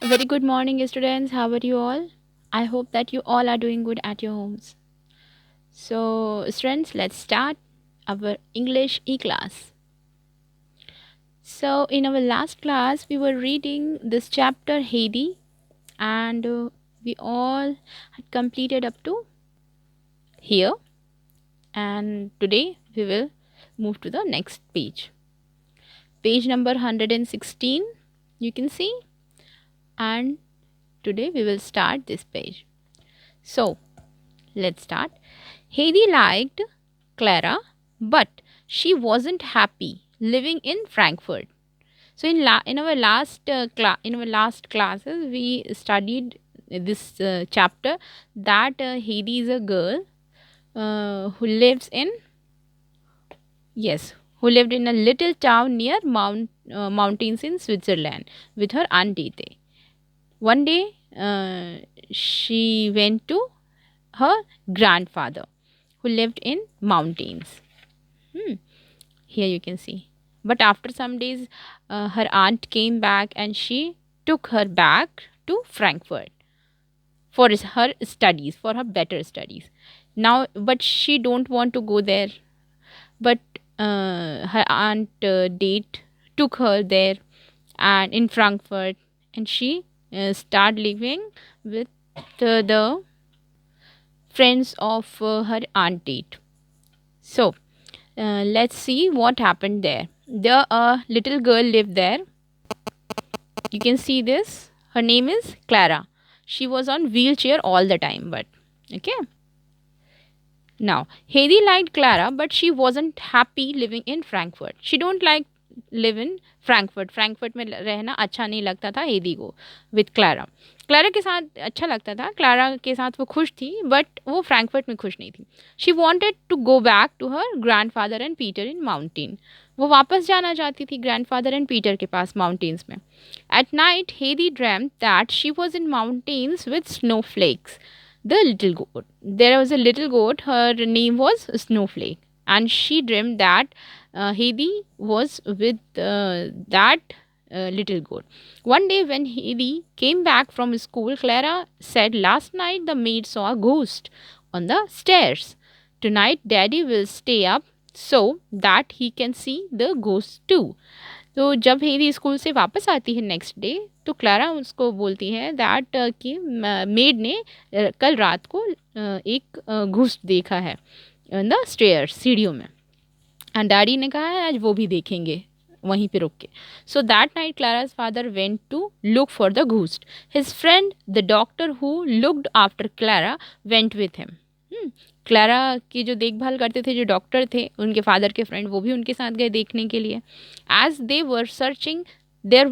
A very good morning, students. How are you all? I hope that you all are doing good at your homes. So, students, let's start our English e class. So, in our last class, we were reading this chapter Haiti, and we all had completed up to here. And today, we will move to the next page. Page number 116, you can see, and today we will start this page. So, let's start. Heidi liked Clara, but she wasn't happy living in Frankfurt. So in our last classes we studied this chapter that Heidi is a girl who lives in yes who lived in a little town near mountains in Switzerland with her auntie. One day she went to her grandfather who lived in mountains. Hmm. Here you can see. But after some days, her aunt came back and she took her back to Frankfurt for her studies, for her better studies. Now, but she don't want to go there. But her aunt date took her there and in Frankfurt, and she started living with the friends of her aunt date. So let's see what happened there. There a little girl lived there. You can see this. Her name is Clara. She was on wheelchair all the time, but okay. Now, Heidi liked Clara, but she wasn't happy living in Frankfurt. She don't like live in Frankfurt. Frankfurt में रहना अच्छा नहीं लगता था हेदी को with Clara. Clara के साथ अच्छा लगता था, क्लारा के साथ वो खुश थी, बट वो फ्रैंकफर्ट में खुश नहीं थी. She wanted to go back to her grandfather and Peter in mountain. वो वापस जाना चाहती थी ग्रैंड फादर एंड पीटर के पास माउंटेन्स में. At night Heidi dreamed that she was in mountains with snowflakes. The little goat. There was a little goat. Her name was Snowflake, and she dreamed that Heidi was with that little goat. One day, when Heidi came back from school, Clara said, "Last night the maid saw a ghost on the stairs. Tonight, Daddy will stay up so that he can see the ghost too." तो जब हेरी school से वापस आती है next day, तो Clara उसको बोलती है दैट कि मेड ने कल रात को एक घुस देखा है इन द स्टेयर्स, सीढ़ियों में, एंड डैडी ने कहा है आज वो भी देखेंगे वहीं पे रुक के. So that night Clara's father went to look for the ghost. His friend the doctor who looked after Clara went with him. Clara की जो देखभाल करते थे, जो डॉक्टर थे, उनके फादर के फ्रेंड, वो भी उनके साथ गए देखने के लिए. As they were searching there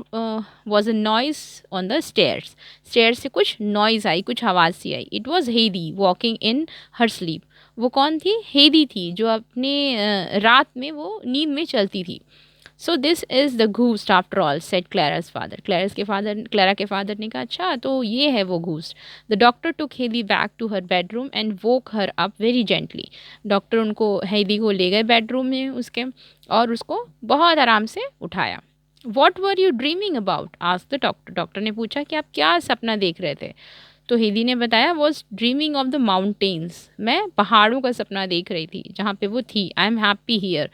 was a noise on the stairs. Stairs से कुछ नॉइज आई, कुछ आवाज़ सी आई. It was Heidi walking in her sleep. वो कौन थी? हेदी थी, जो अपने रात में वो नींद में चलती थी. So this is the ghost after all, said Clara's father. Clara के फादर ने कहा अच्छा तो ये है वो ghost. The doctor took Heidi back to her bedroom and woke her up very gently. Doctor उनको हेदी को ले गए बेडरूम में उसके, और उसको बहुत आराम से उठाया. What were you dreaming about? आज द डॉक्टर. डॉक्टर ने पूछा कि आप क्या सपना देख रहे थे? तो हेदी ने बताया was dreaming of the mountains. मैं पहाड़ों का सपना देख रही थी जहाँ पे वो थी. I am happy here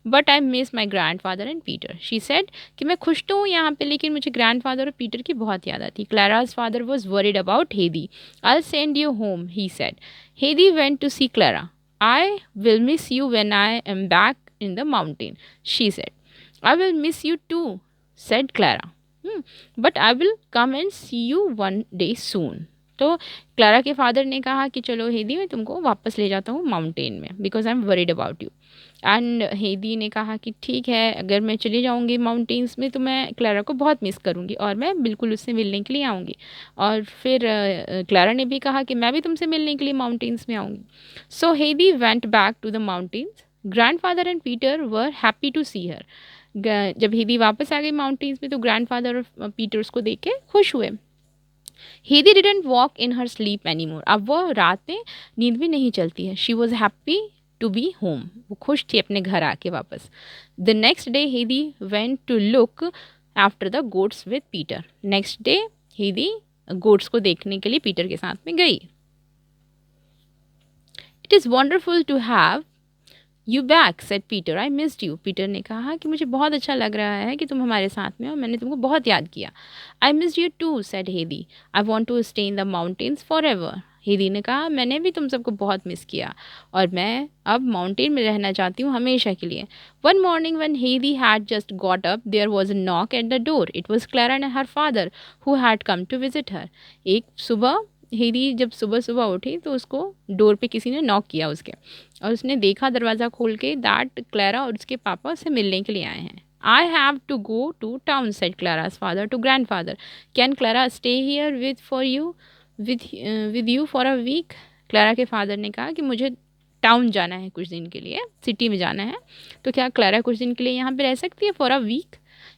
but I miss my grand father and Peter. She said कि मैं खुश तो हूँ यहाँ पे, लेकिन मुझे ग्रैंड फादर और पीटर की बहुत याद आती. Clara's father was worried about Heidi. I send you home, he said. Heidi went to see Clara. I will miss you when I am back in the mountain, she said. I will miss you too, said Clara. But I will come and see you one day soon. तो Clara के father ने कहा कि चलो हेदी, मैं तुमको वापस ले जाता हूँ माउंटेन में, because I am worried about you. And Heidi ने कहा कि ठीक है, अगर मैं चली जाऊँगी माउंटेन्स में तो मैं क्लारा को बहुत मिस करूँगी और मैं बिल्कुल उससे मिलने के लिए आऊँगी. और फिर क्लारा ने भी कहा कि मैं भी तुमसे मिलने के लिए माउंटेन्स में आऊँगी. So Heidi went back to the mountains. Grandfather and Peter were happy to see her. जब हेदी वापस आ गई माउंटेन्स में तो ग्रैंडफादर और पीटर उसको देख के खुश हुए. Heidi didn't walk in her sleep any more. अब वो रात में नींद भी नहीं चलती है. She was happy to be home. वो खुश थी अपने घर आके वापस. The next day Heidi went to look after the goats with Peter. Next day Heidi goats को देखने के लिए पीटर के साथ में गई. It is wonderful to have you back said Peter, I missed you. Peter ने कहा कि मुझे बहुत अच्छा लग रहा है कि तुम हमारे साथ में हो, मैंने तुमको बहुत याद किया. I missed you too said Heidi, I want to stay in the mountains forever. Heidi ने कहा मैंने भी तुम सबको बहुत मिस किया और मैं अब माउंटेन में रहना चाहती हूँ हमेशा के लिए. One morning when Heidi had just got up there was a knock at the door. It was Clara and her father who had come to visit her. एक सुबह हेदी जब सुबह सुबह उठी तो उसको डोर पे किसी ने नॉक किया उसके, और उसने देखा दरवाज़ा खोल के दैट क्लारा और उसके पापा उससे मिलने के लिए आए हैं. I have to go to town said Clara's father to grandfather. Can Clara stay here with you for a week. Clara के फादर ने कहा कि मुझे टाउन जाना है कुछ दिन के लिए, सिटी में जाना है, तो क्या क्लारा कुछ दिन के लिए यहाँ पे रह सकती है for a week.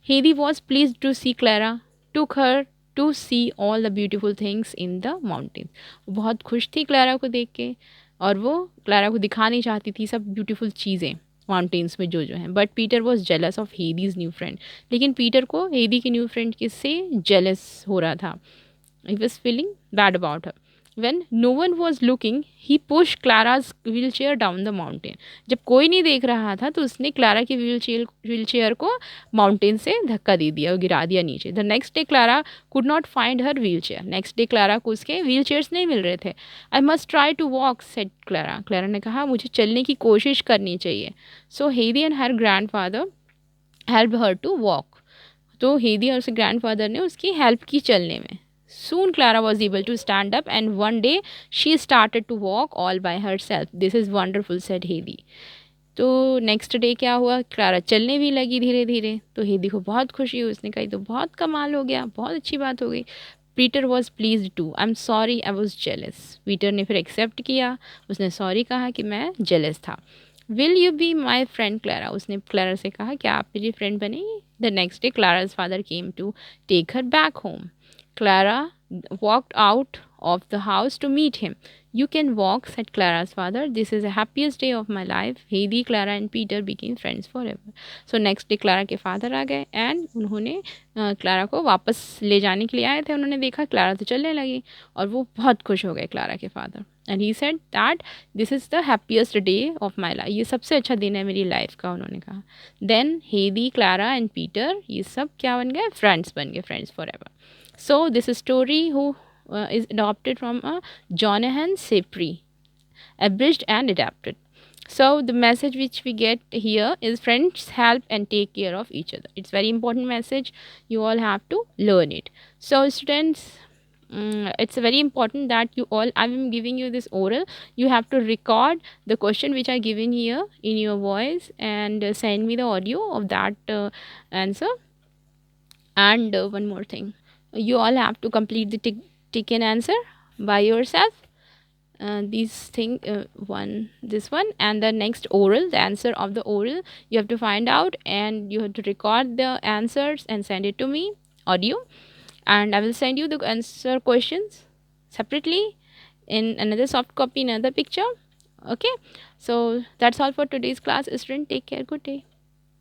Heidi was pleased to see Clara, took her to see all the beautiful things in the mountain. वो बहुत खुश थी क्लारा को देख के और वो क्लारा को दिखानी चाहती थी सब ब्यूटीफुल चीज़ें माउंटेन्स में जो जो हैं. But Peter was jealous of Heidi's new friend. लेकिन पीटर को हेदी के न्यू फ्रेंड के से जेलस हो रहा था. He was feeling bad about her. When no one was looking, he pushed Clara's wheelchair down the mountain. जब कोई नहीं देख रहा था तो उसने क्लारा की व्हीलचेयर को माउंटेन से धक्का दे दिया और गिरा दिया नीचे. The next day Clara could not find her wheelchair. Next day Clara को उसके व्हीलचेयर्स नहीं मिल रहे थे. I must try to walk said Clara. Clara ने कहा मुझे चलने की कोशिश करनी चाहिए. So Heidi and her grandfather help her to walk. तो हेदी और उसके ग्रैंड फादर ने उसकी हेल्प की चलने में. Soon Clara was able to stand up and one day she started to walk all by herself. This is wonderful said Heidi. तो next day क्या हुआ, क्लारा चलने भी लगी धीरे धीरे. तो हेदी को बहुत खुशी हुई. उसने कही तो बहुत कमाल हो गया, बहुत अच्छी बात हो गई. Peter was pleased too. I am sorry I was jealous. Peter ने फिर एक्सेप्ट किया, उसने सॉरी कहा कि मैं जेलस था. Will you be my friend Clara. उसने क्लारा से कहा क्या आप मेरी फ्रेंड बनेंगी. The next day Clara's father came to take her back home. Clara walked out of the house to meet him. You can walk, said Clara's father. This is the happiest day of my life. Heidi, Clara and Peter became friends forever. So next day Clara के father आ गए and उन्होंने Clara को वापस ले जाने के लिए आए थे. उन्होंने देखा क्लारा तो चलने लगी और वो बहुत खुश हो गए क्लारा के father. And he said that this is the happiest day of my life. ये सबसे अच्छा दिन है मेरी लाइफ का, उन्होंने कहा. देन हेदी, क्लारा एंड पीटर ये सब क्या बन गए, फ्रेंड्स बन गए, friends for ever. So this story is adopted from a Jonahan Sapri, abridged and adapted. So the message which we get here is friends help and take care of each other. It's very important message. You all have to learn it. So students, it's very important that you all, I'm giving you this oral. You have to record the question which I given here in your voice and send me the audio of that answer. And one more thing. You all have to complete the tick and answer by yourself. This one and the next oral, the answer of the oral you have to find out and you have to record the answers and send it to me audio, and I will send you the answer questions separately in another soft copy, another picture. Okay, so that's all for today's class. Student, take care. Good day.